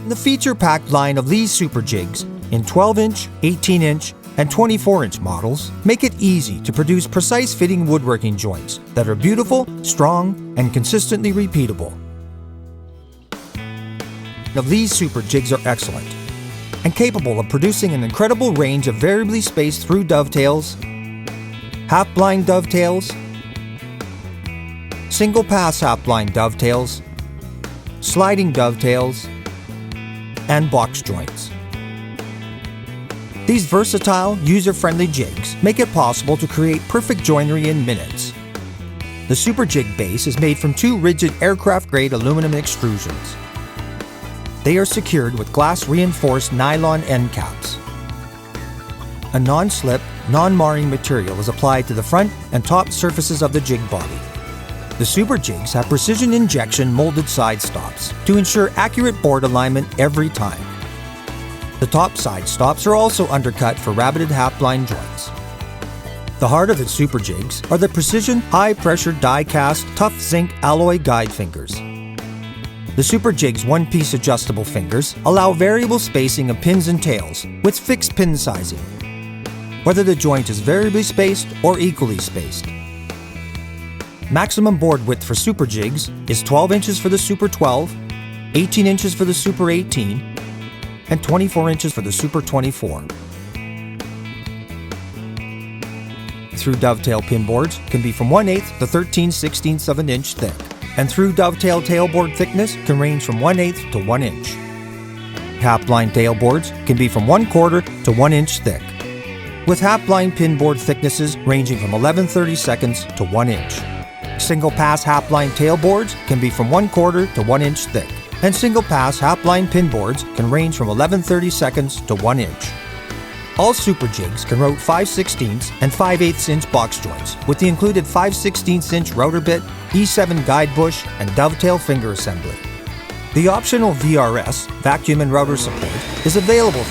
The feature-packed line of Leigh Super Jigs in 12-inch, 18-inch, and 24-inch models make it easy to produce precise-fitting woodworking joints that are beautiful, strong, and consistently repeatable. The Leigh Super Jigs are excellent and capable of producing an incredible range of variably spaced through dovetails, half-blind dovetails, single-pass half-blind dovetails, sliding dovetails, and box joints. These versatile, user-friendly jigs make it possible to create perfect joinery in minutes. The Super Jig base is made from two rigid aircraft-grade aluminum extrusions. They are secured with glass-reinforced nylon end caps. A non-slip, non-marring material is applied to the front and top surfaces of the jig body. The Super Jigs have precision injection molded side stops to ensure accurate board alignment every time. The top side stops are also undercut for rabbeted half-blind joints. The heart of the Super Jigs are the precision, high-pressure die-cast, tough zinc alloy guide fingers. The Super Jigs one-piece adjustable fingers allow variable spacing of pins and tails with fixed pin sizing, whether the joint is variably spaced or equally spaced. Maximum board width for Super Jigs is 12 inches for the Super 12, 18 inches for the Super 18, and 24 inches for the Super 24. Through dovetail pin boards can be from 1/8 to 13/16 of an inch thick, and through dovetail tailboard thickness can range from 1/8 to 1 inch. Half-blind tailboards can be from 1/4 to 1 inch thick, with half-blind pin board thicknesses ranging from 11/32 to 1 inch. Single-pass half-blind tailboards can be from 1/4 to 1 inch thick, and single-pass half-blind pin boards can range from 11/32 to 1 inch. All Super Jigs can route 5/16 and 5/8 inch box joints with the included 5/16 inch router bit, E7 guide bush, and dovetail finger assembly. The optional VRS, vacuum and router support, is available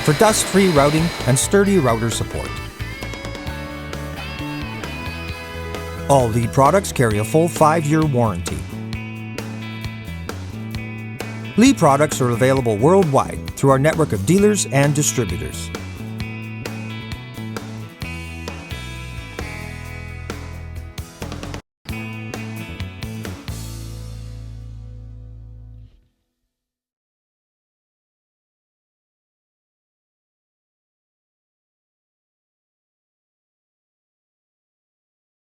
for dust-free routing and sturdy router support. All Leigh products carry a full 5-year warranty. Leigh products are available worldwide through our network of dealers and distributors.